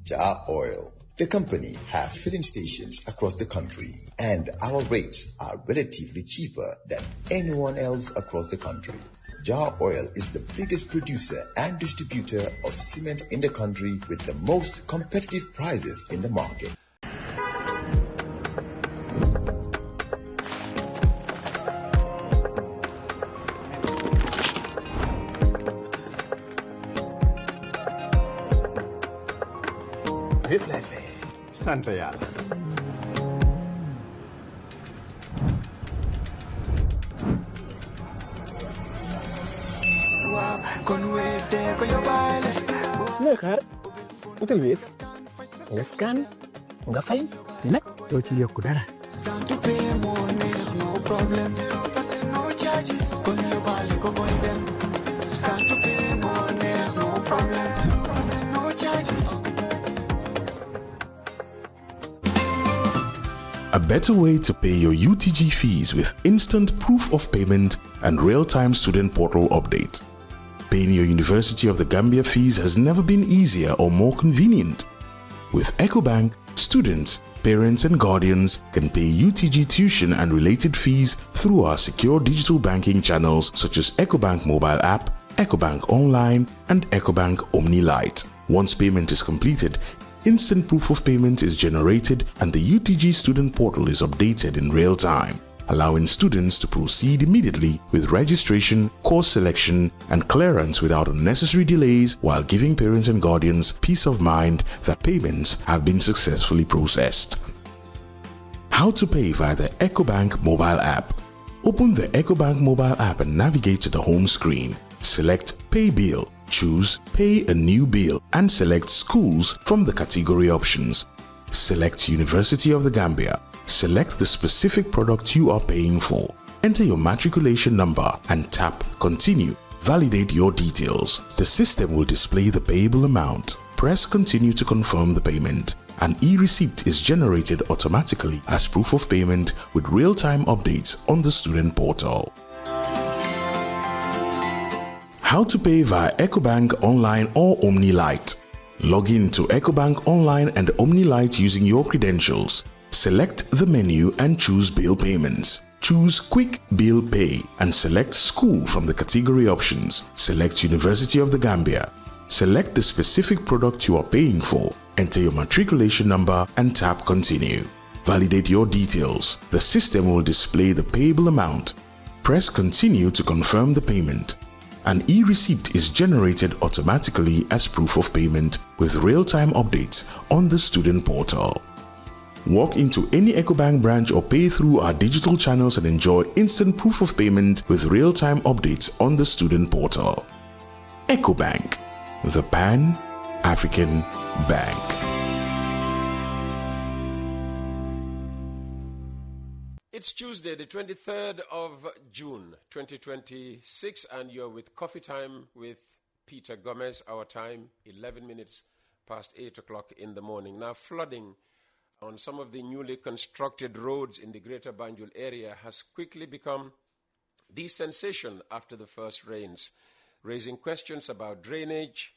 Jar Oil. The company have filling stations across the country, and our rates are relatively cheaper than anyone else across the country. Jar Oil is the biggest producer and distributor of cement in the country with the most competitive prices in the market. Sant yàlla. looy xaar utal Wave nga scan nga fay nag doo ci yokku dara. A better way to pay your UTG fees with instant proof of payment and real-time student portal update. Paying your University of the Gambia fees has never been easier or more convenient. With Ecobank, students, parents and guardians can pay UTG tuition and related fees through our secure digital banking channels such as Ecobank mobile app, Ecobank online and Ecobank Omni Lite. Once payment is completed, instant proof of payment is generated and the UTG student portal is updated in real time, allowing students to proceed immediately with registration, course selection, and clearance without unnecessary delays, while giving parents and guardians peace of mind that payments have been successfully processed. How to pay via the Ecobank mobile app. Open the Ecobank mobile app and navigate to the home screen. Select Pay Bill. Choose Pay a New Bill and select Schools from the category options. Select University of the Gambia. Select the specific product you are paying for. Enter your matriculation number and tap Continue. Validate your details. The system will display the payable amount. Press Continue to confirm the payment. An e-receipt is generated automatically as proof of payment with real-time updates on the student portal. How to pay via Ecobank Online or Omni Lite. Log in to Ecobank Online and Omni Lite using your credentials. Select the menu and choose Bill Payments. Choose Quick Bill Pay and select School from the category options. Select University of the Gambia. Select the specific product you are paying for. Enter your matriculation number and tap Continue. Validate your details. The system will display the payable amount. Press Continue to confirm the payment. An e-receipt is generated automatically as proof of payment with real-time updates on the student portal. Walk into any Ecobank branch or pay through our digital channels and enjoy instant proof of payment with real-time updates on the student portal. Ecobank, the Pan-African Bank. It's Tuesday, the 23rd of June, 2026, and you're with Coffee Time with Peter Gomez. Our time, 11 minutes past 8 o'clock in the morning. Now, flooding on some of the newly constructed roads in the Greater Banjul area has quickly become the sensation after the first rains, raising questions about drainage,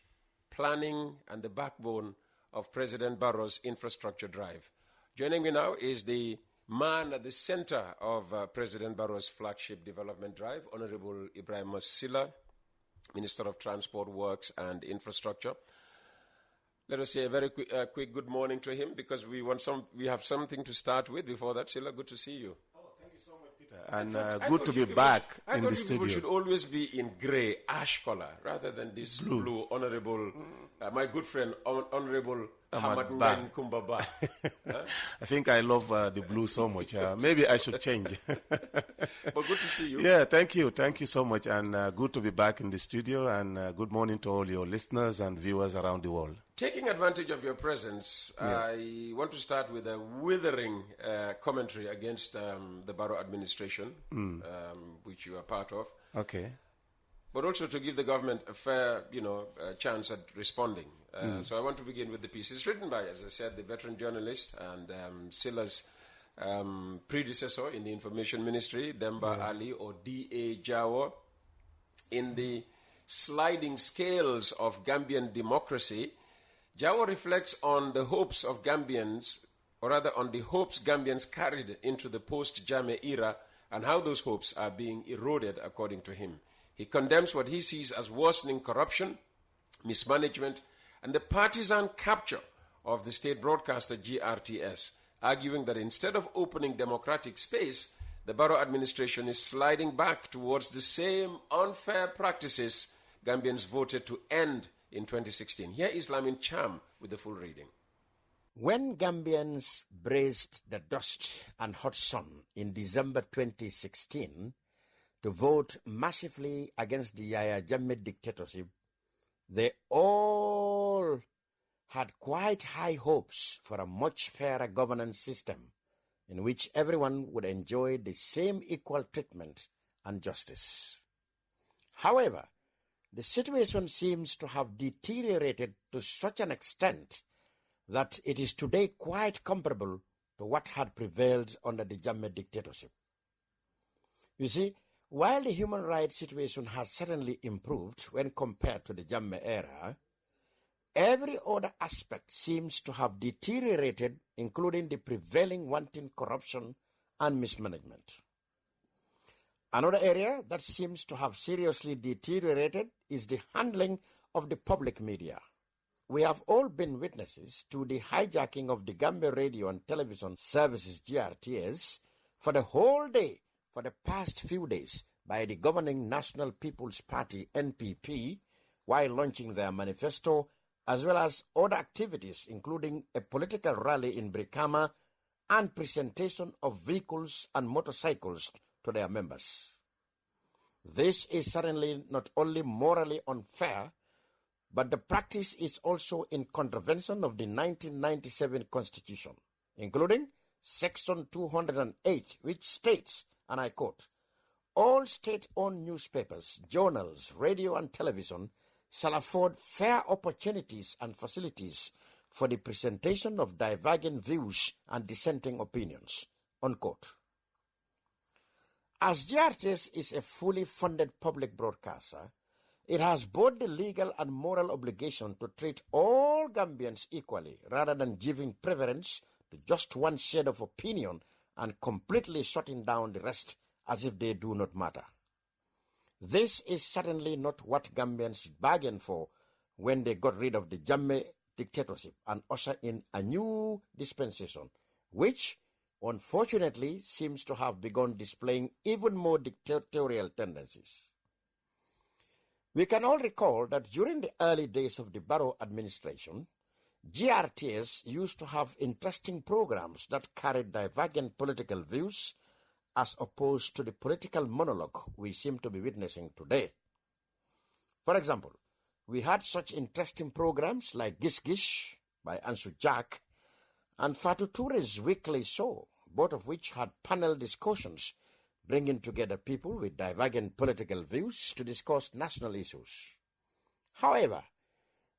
planning, and the backbone of President Barrow's infrastructure drive. Joining me now is the man at the center of President Barrow's flagship development drive, Honorable Ebrima Sillah, Minister of Transport, Works and Infrastructure. Let us say a very quick good morning to him because we have something to start with. Before that, Sillah, good to see you. Oh, thank you so much, Peter. And good to be back in the studio. People should always be in grey, ash color, rather than this blue honorable, my good friend, Honorable Hamad Ngan Kumbaba. I think I love the blue so much. Maybe I should change. But good to see you. Yeah, thank you. Thank you so much. And good to be back in the studio. And good morning to all your listeners and viewers around the world. Taking advantage of your presence, I want to start with a withering commentary against the Barrow administration, which you are part of. Okay. But also to give the government a fair, chance at responding. So I want to begin with the piece. It's written by, as I said, the veteran journalist and Sillah's predecessor in the Information Ministry, Demba Ali, or D.A. Jawo. In the sliding scales of Gambian democracy, Jawo reflects on the hopes of Gambians, or rather on the hopes Gambians carried into the post-Jammeh era and how those hopes are being eroded according to him. He condemns what he sees as worsening corruption, mismanagement, and the partisan capture of the state broadcaster GRTS, arguing that instead of opening democratic space, the Barrow administration is sliding back towards the same unfair practices Gambians voted to end in 2016. Here is Lamin Cham with the full reading. When Gambians braved the dust and hot sun in December 2016 to vote massively against the Yahya Jammeh dictatorship, they all had quite high hopes for a much fairer governance system in which everyone would enjoy the same equal treatment and justice. However, the situation seems to have deteriorated to such an extent that it is today quite comparable to what had prevailed under the Jammeh dictatorship. You see, while the human rights situation has certainly improved when compared to the Jammeh era, every other aspect seems to have deteriorated, including the prevailing wanton corruption and mismanagement. Another area that seems to have seriously deteriorated is the handling of the public media. We have all been witnesses to the hijacking of the Gambia radio and television services GRTS for the whole day for the past few days by the governing National People's Party NPP while launching their manifesto, as well as other activities including a political rally in Brikama and presentation of vehicles and motorcycles to their members. This is certainly not only morally unfair, but the practice is also in contravention of the 1997 Constitution, including Section 208, which states, and I quote, "All state-owned newspapers, journals, radio and television shall afford fair opportunities and facilities for the presentation of divergent views and dissenting opinions," unquote. As GRTS is a fully funded public broadcaster, it has both the legal and moral obligation to treat all Gambians equally rather than giving preference to just one shade of opinion and completely shutting down the rest as if they do not matter. This is certainly not what Gambians bargained for when they got rid of the Jammeh dictatorship and ushered in a new dispensation, which unfortunately seems to have begun displaying even more dictatorial tendencies. We can all recall that during the early days of the Barrow administration, GRTS used to have interesting programs that carried divergent political views as opposed to the political monologue we seem to be witnessing today. For example, we had such interesting programs like Gish Gish by Ansu Jack and Fatou Toure's Weekly Show, both of which had panel discussions bringing together people with divergent political views to discuss national issues. However,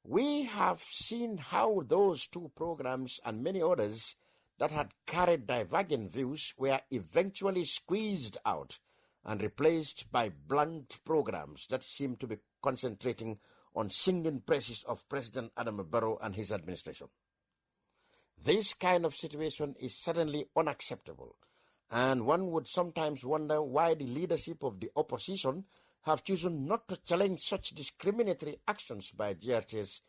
we have seen how those two programs and many others that had carried divergent views were eventually squeezed out and replaced by blunt programs that seem to be concentrating on singing praises of President Adama Barrow and his administration. This kind of situation is certainly unacceptable, and one would sometimes wonder why the leadership of the opposition have chosen not to challenge such discriminatory actions by GRTS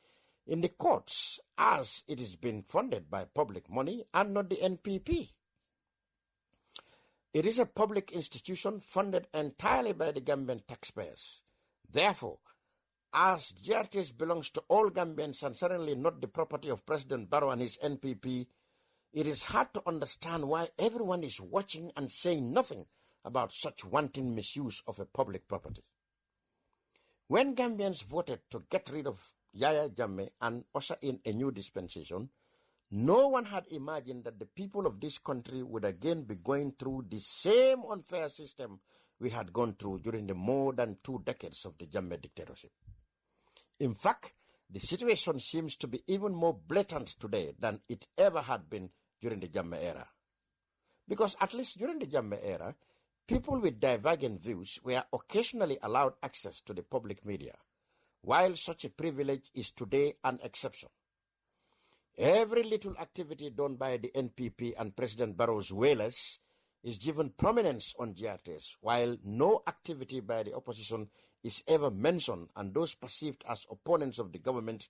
in the courts, as it is being funded by public money and not the NPP. It is a public institution funded entirely by the Gambian taxpayers. Therefore, as GRTS belongs to all Gambians and certainly not the property of President Barrow and his NPP, it is hard to understand why everyone is watching and saying nothing about such wanton misuse of a public property. When Gambians voted to get rid of Yahya Jammeh and usher in a new dispensation, no one had imagined that the people of this country would again be going through the same unfair system we had gone through during the more than 2 decades of the Jammeh dictatorship. In fact, the situation seems to be even more blatant today than it ever had been during the Jammeh era. Because at least during the Jammeh era, people with divergent views were occasionally allowed access to the public media, while such a privilege is today an exception. Every little activity done by the NPP and President Barrow's whalers is given prominence on GRTS, while no activity by the opposition is ever mentioned, and those perceived as opponents of the government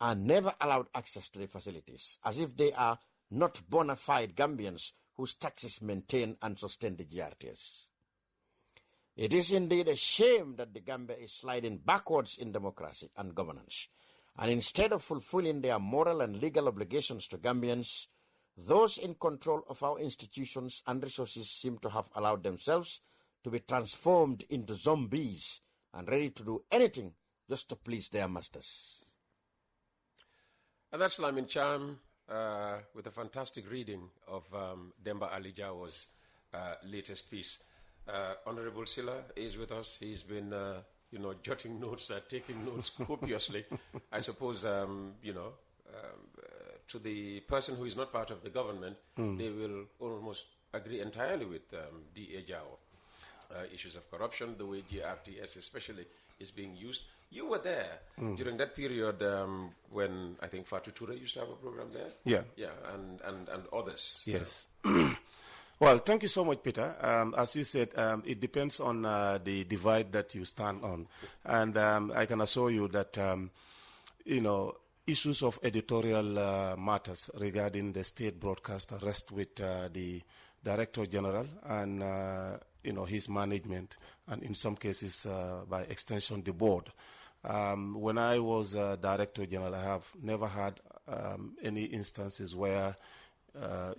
are never allowed access to the facilities, as if they are not bona fide Gambians whose taxes maintain and sustain the GRTS. It is indeed a shame that the Gambia is sliding backwards in democracy and governance, and instead of fulfilling their moral and legal obligations to Gambians, those in control of our institutions and resources seem to have allowed themselves to be transformed into zombies and ready to do anything just to please their masters. And that's Lamin Cham with a fantastic reading of Demba Ali Jawo's latest piece. Honorable Sillah is with us. He's been, jotting notes, taking notes copiously. I suppose, to the person who is not part of the government, they will almost agree entirely with D.A. Jawo. Issues of corruption, the way GRTS especially is being used. You were there during that period when I think Fatu Ture used to have a program there. Yeah, and others. Yes. Well, thank you so much, Peter. As you said, it depends on the divide that you stand on, and I can assure you that issues of editorial matters regarding the state broadcaster rest with the Director General and his management, and in some cases, by extension, the board. When I was Director General, I have never had any instances where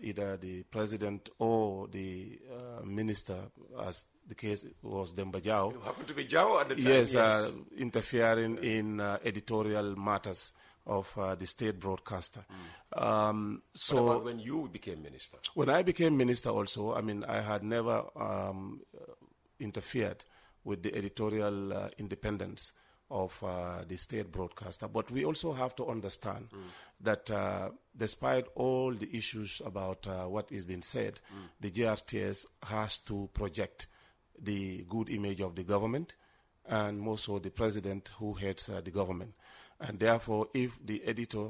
either the president or the minister, as the case was Demba Jawo. You happened to be Jawo at the time. Yes, interfering in editorial matters of the state broadcaster. So what about when you became minister? When I became minister also, I had never interfered with the editorial independence of the state broadcaster. But we also have to understand that despite all the issues about what is being said, the GRTS has to project the good image of the government and more so the president who heads the government. And therefore, if the editor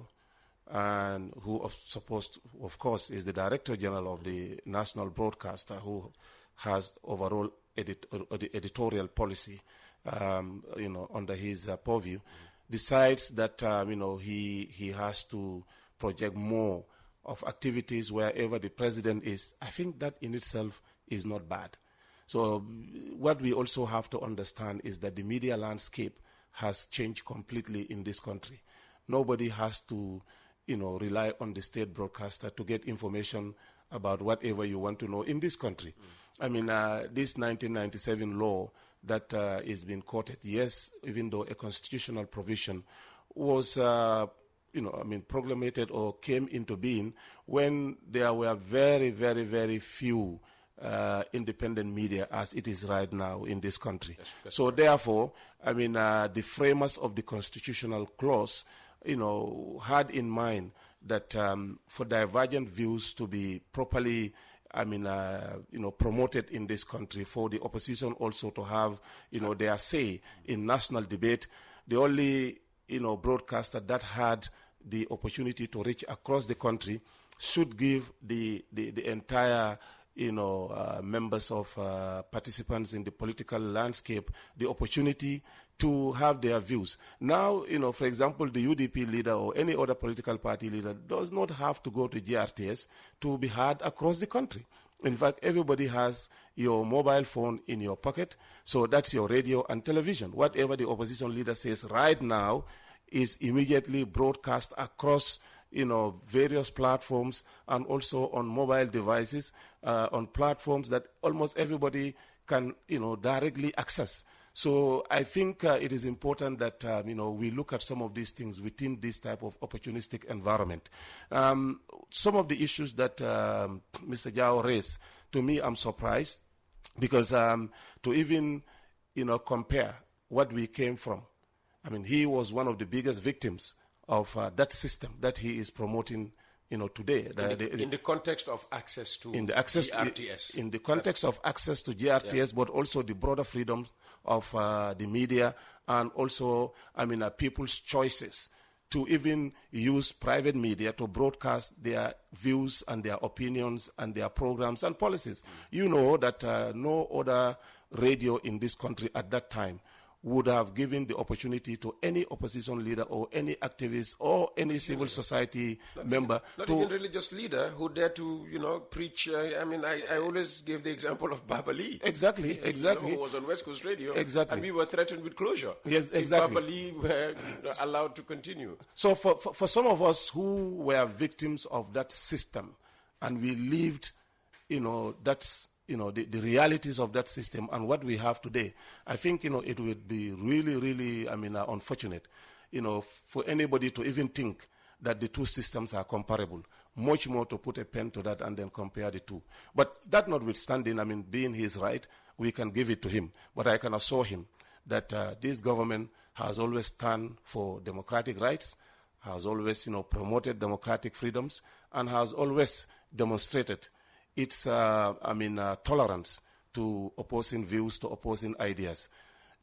and who of course, is the Director General of the national broadcaster who has overall the editorial policy, under his purview, decides that he has to project more of activities wherever the president is, I think that in itself is not bad. So what we also have to understand is that the media landscape has changed completely in this country. Nobody has to, rely on the state broadcaster to get information about whatever you want to know in this country. This 1997 law that is being quoted, yes, even though a constitutional provision was, proclamated or came into being when there were very, very, very few independent media as it is right now in this country. So therefore, the framers of the constitutional clause, had in mind that for divergent views to be properly promoted in this country, for the opposition also to have, their say in national debate, the only, broadcaster that had the opportunity to reach across the country should give the entire members of participants in the political landscape the opportunity to have their views. Now, for example, the UDP leader or any other political party leader does not have to go to GRTS to be heard across the country. In fact, everybody has your mobile phone in your pocket, so that's your radio and television. Whatever the opposition leader says right now is immediately broadcast across various platforms and also on mobile devices, on platforms that almost everybody can, directly access. So I think it is important that, we look at some of these things within this type of opportunistic environment. Some of the issues that Mr. Jawo raised, to me, I'm surprised because to even, compare what we came from, he was one of the biggest victims of that system that he is promoting, today. In the context of access to GRTS. In the context of access to GRTS, but also the broader freedoms of the media and also, people's choices to even use private media to broadcast their views and their opinions and their programs and policies. You know that no other radio in this country at that time would have given the opportunity to any opposition leader or any activist or any civil society member. Not even religious leader who dare to, preach. I always give the example of Baba Lee. Exactly. Who was on West Coast Radio. Exactly. And we were threatened with closure. Yes, exactly. If Baba Lee were allowed to continue. So for some of us who were victims of that system and we lived, that's the realities of that system and what we have today, I think, it would be really, really, unfortunate, for anybody to even think that the two systems are comparable, much more to put a pen to that and then compare the two. But that notwithstanding, being his right, we can give it to him. But I can assure him that this government has always stand for democratic rights, has always, promoted democratic freedoms, and has always demonstrated its tolerance to opposing views, to opposing ideas.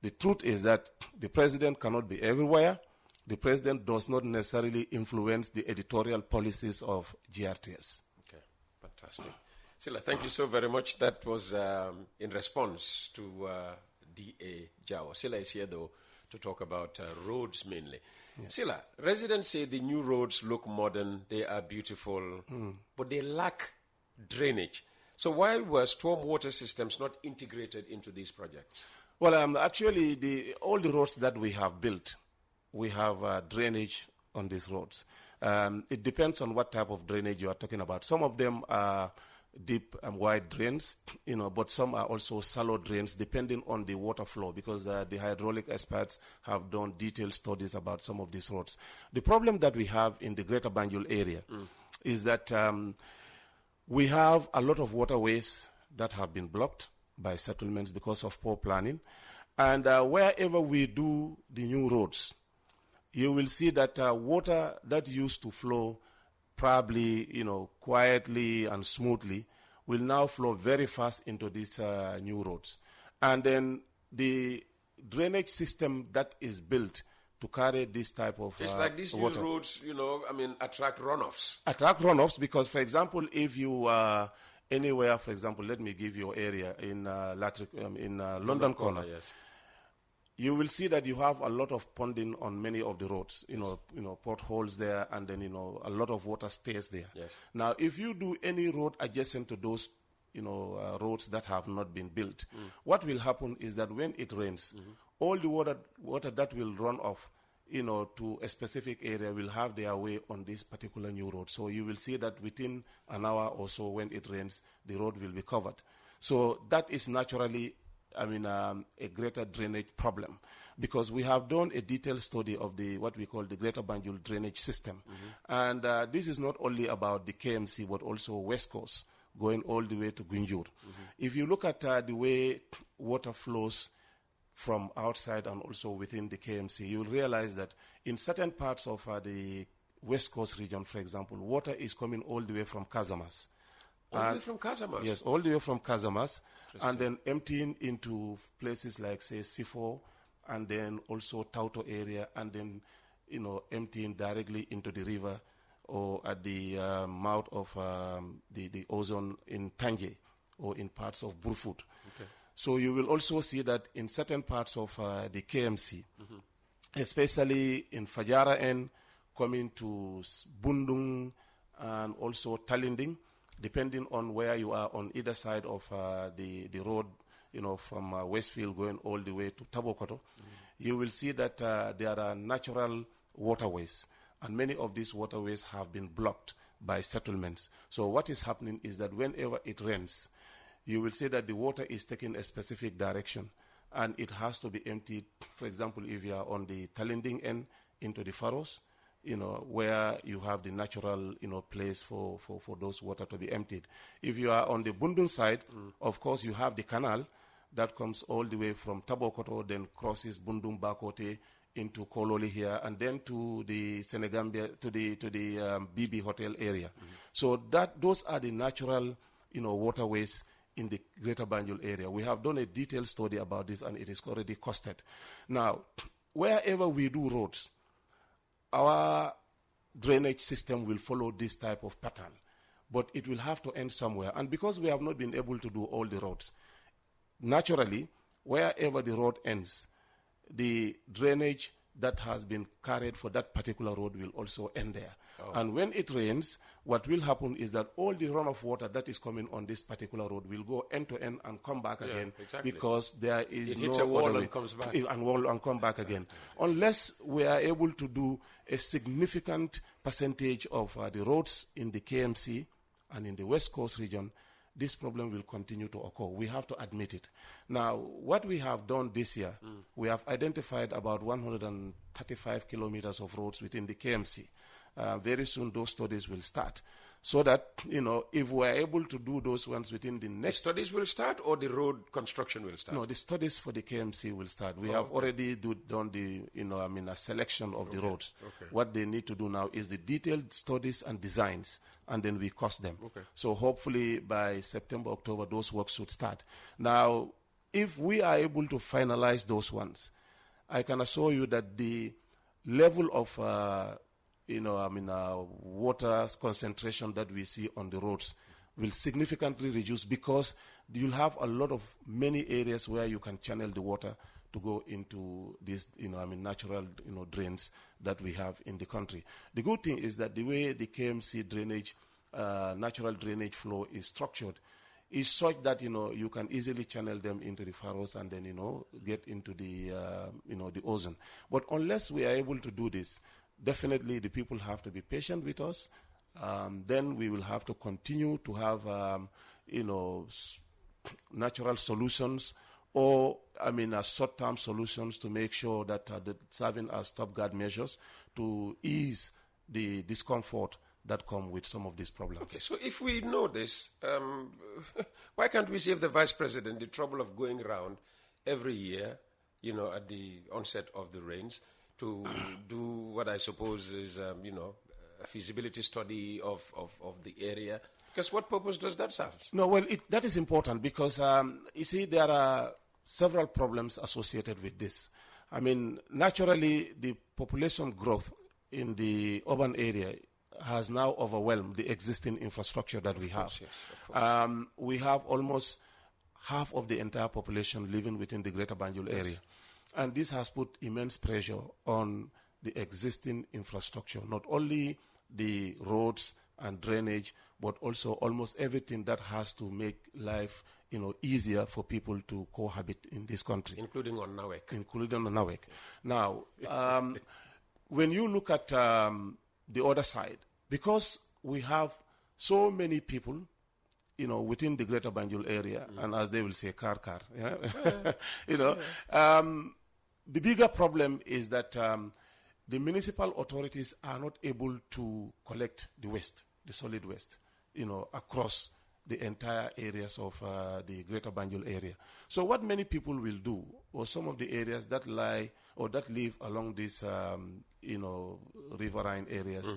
The truth is that the president cannot be everywhere. The president does not necessarily influence the editorial policies of GRTS. Okay, fantastic. Sillah, thank you so very much. That was in response to D.A. Jawa. Sillah is here, though, to talk about roads mainly. Yes. Sillah, residents say the new roads look modern, they are beautiful, but they lack drainage. So why were stormwater systems not integrated into these projects? Well, actually, all the roads that we have built, we have drainage on these roads. It depends on what type of drainage you are talking about. Some of them are deep and wide drains, but some are also shallow drains depending on the water flow, because the hydraulic experts have done detailed studies about some of these roads. The problem that we have in the Greater Banjul area is that we have a lot of waterways that have been blocked by settlements because of poor planning. And wherever we do the new roads, you will see that water that used to flow probably, quietly and smoothly will now flow very fast into these new roads. And then the drainage system that is built to carry this type of it's like these new roads, attract runoffs. Attract runoffs because, for example, if you are anywhere, for example, let me give you an area in London Corner. Yes. You will see that you have a lot of ponding on many of the roads, potholes there, and then, a lot of water stays there. Yes. Now, if you do any road adjacent to those, roads that have not been built, what will happen is that when it rains, all the water that will run off, to a specific area will have their way on this particular new road. So you will see that within an hour or so when it rains, the road will be covered. So that is naturally a greater drainage problem, because we have done a detailed study of what we call the Greater Banjul drainage system. And this is not only about the KMC, but also West Coast, going all the way to Gunjur. If you look at the way water flows from outside and also within the KMC, you will realize that in certain parts of the West Coast region, for example, water is coming all the way from Casamas. All the way from Casamas? Yes, all the way from Casamas, and then emptying into places like, say, Sifo, and then also Tauto area, and then, emptying directly into the river or at the mouth of the Ozone in Tanje or in parts of Burfoot. Okay. So you will also see that in certain parts of the KMC, especially in Fajara N, coming to Bundung and also Talinding, depending on where you are on either side of the road, from Westfield going all the way to Tabokoto, you will see that there are natural waterways, and many of these waterways have been blocked by settlements. So what is happening is that whenever it rains, you will see that the water is taking a specific direction, and it has to be emptied. For example, if you are on the Talinding end into the Faroes, where you have the natural, place for those water to be emptied. If you are on the Bundun side, of course, you have the canal that comes all the way from Tabokoto, then crosses Bundum Bakote into Kololi here, and then to the Senegambia, to the BB Hotel area. So those are the natural, waterways in the Greater Banjul area. We have done a detailed study about this, and it is already costed. Now, wherever we do roads, our drainage system will follow this type of pattern, but it will have to end somewhere. And because we have not been able to do all the roads, naturally, wherever the road ends, the drainage that has been carried for that particular road will also end there. Oh. And when it rains, what will happen is that all the runoff water that is coming on this particular road will go end to end and come back again, exactly. Because there is it hits a wall and comes back. And come back again. Unless we are able to do a significant percentage of the roads in the KMC and in the West Coast region, this problem will continue to occur. We have to admit it. Now, what we have done this year, we have identified about 135 kilometers of roads within the KMC. Very soon those studies will start. So that, if we are able to do those ones within the next... The studies will start or the road construction will start? No, the studies for the KMC will start. We have already done the, a selection of the roads. Okay. What they need to do now is the detailed studies and designs, and then we cost them. Okay. So hopefully by September, October, those works should start. Now, if we are able to finalize those ones, I can assure you that the level of... water concentration that we see on the roads will significantly reduce, because you'll have many areas where you can channel the water to go into these, natural, drains that we have in the country. The good thing is that the way the KMC drainage, natural drainage flow is structured is such that, you can easily channel them into the furrows and then, get into the, the ozone. But unless we are able to do this, definitely the people have to be patient with us. Then we will have to continue to have, natural solutions or, short-term solutions to make sure that serving as stopgard measures to ease the discomfort that come with some of these problems. Okay, so if we know this, why can't we save the Vice President the trouble of going around every year, at the onset of the rains, to do what I suppose is, a feasibility study of the area? Because what purpose does that serve? No, well, that is important because, you see, there are several problems associated with this. Naturally, the population growth in the urban area has now overwhelmed the existing infrastructure that we have. Yes, of course. We have almost half of the entire population living within the Greater Banjul area. And this has put immense pressure on the existing infrastructure, not only the roads and drainage, but also almost everything that has to make life, easier for people to cohabit in this country. Including on Nawek. Now, when you look at the other side, because we have so many people, within the Greater Banjul area, and as they will say, car, the bigger problem is that the municipal authorities are not able to collect the waste, the solid waste, across the entire areas of the Greater Banjul area. So what many people will do, or some of the areas that lie or that live along these, riverine areas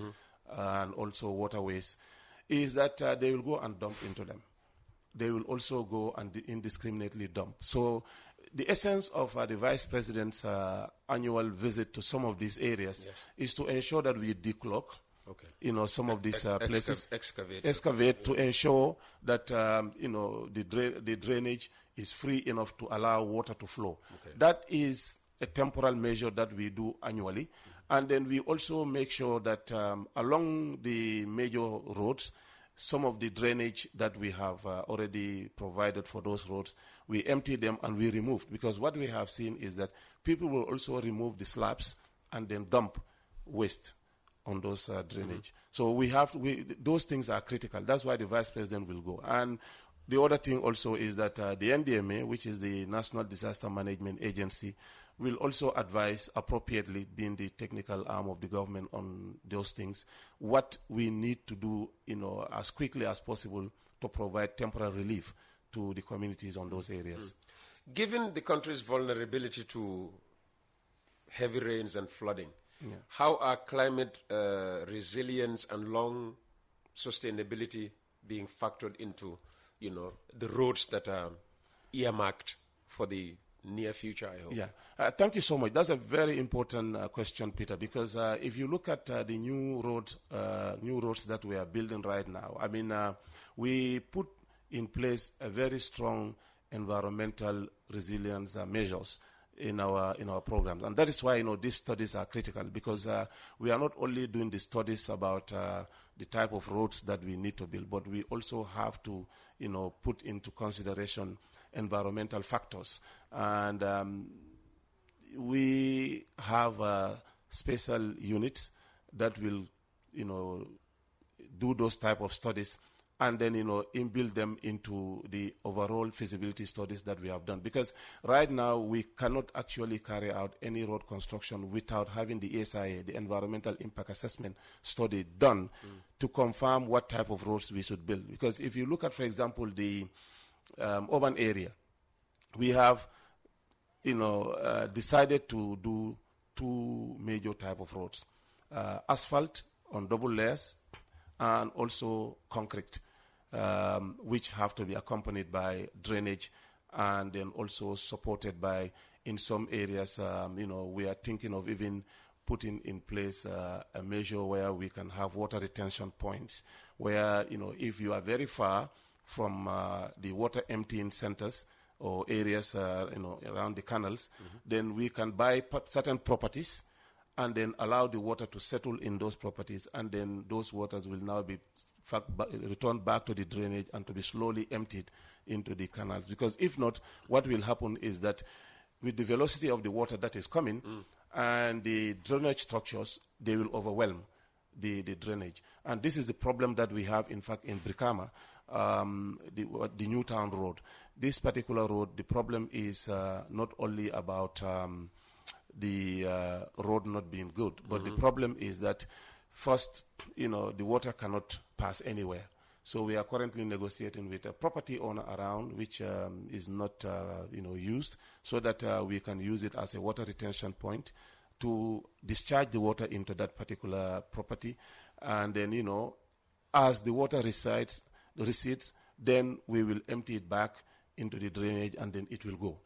and also waterways, is that they will go and dump into them. They will also go and indiscriminately dump. So the essence of the Vice President's annual visit to some of these areas is to ensure that we declog, some of these places, excavate to ensure that the drainage is free enough to allow water to flow. Okay. That is a temporal measure that we do annually, and then we also make sure that along the major roads, some of the drainage that we have already provided for those roads, we empty them and we remove. Because what we have seen is that people will also remove the slabs and then dump waste on those drainage. So those things are critical. That's why the Vice President will go. And the other thing also is that the NDMA, which is the National Disaster Management Agency, will also advise appropriately, being the technical arm of the government on those things, what we need to do, as quickly as possible to provide temporary relief to the communities on those areas. Given the country's vulnerability to heavy rains and flooding, how are climate resilience and long sustainability being factored into, the roads that are earmarked for the near future, I hope? Yeah, thank you so much. That's a very important question, Peter, because if you look at the new roads that we are building right now, I mean, we put in place a very strong environmental resilience measures in our programs, and that is why these studies are critical, because we are not only doing the studies about the type of roads that we need to build, but we also have to put into consideration environmental factors, and we have special units that will do those type of studies, and then inbuild them into the overall feasibility studies that we have done. Because right now we cannot actually carry out any road construction without having the ESIA, the Environmental Impact Assessment study, done to confirm what type of roads we should build. Because if you look at, for example, the urban area, we have decided to do two major type of roads: asphalt on double layers, and also concrete, which have to be accompanied by drainage, and then also supported by, in some areas, we are thinking of even putting in place a measure where we can have water retention points, where, if you are very far from the water emptying centers or areas, around the canals, then we can buy certain properties and then allow the water to settle in those properties, and then those waters will now be returned back to the drainage and to be slowly emptied into the canals. Because if not, what will happen is that with the velocity of the water that is coming and the drainage structures, they will overwhelm the drainage. And this is the problem that we have, in fact, in Brikama, the Newtown Road. This particular road, the problem is not only about the road not being good, but the problem is that first, the water cannot pass anywhere. So we are currently negotiating with a property owner around, which is not used, so that we can use it as a water retention point to discharge the water into that particular property, and then as the water recedes, then we will empty it back into the drainage, and then it will go.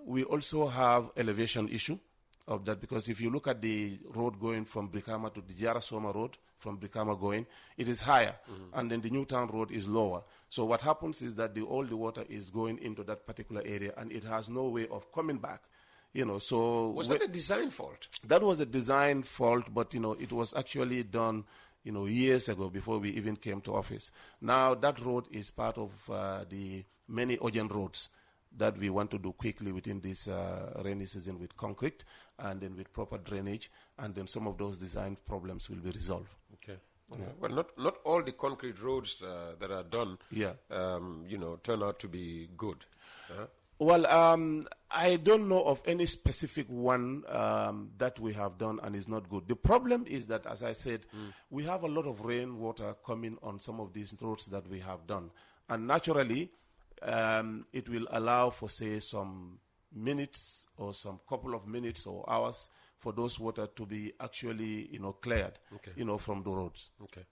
We also have elevation issue of that, because if you look at the road going from Brikama to the Jarasoma Road, from Brikama going, it is higher, and then the Newtown Road is lower. So what happens is that all the water is going into that particular area, and it has no way of coming back. So was that a design fault? That was a design fault, but it was actually done years ago, before we even came to office. Now that road is part of the many urgent roads that we want to do quickly within this rainy season, with concrete and then with proper drainage, and then some of those design problems will be resolved. Okay. Well, not all the concrete roads that are done, turn out to be good. Well, I don't know of any specific one that we have done and is not good. The problem is that, as I said, we have a lot of rainwater coming on some of these roads that we have done. And naturally, it will allow for, say, some minutes or some couple of minutes or hours for those water to be actually, cleared, from the roads. Okay.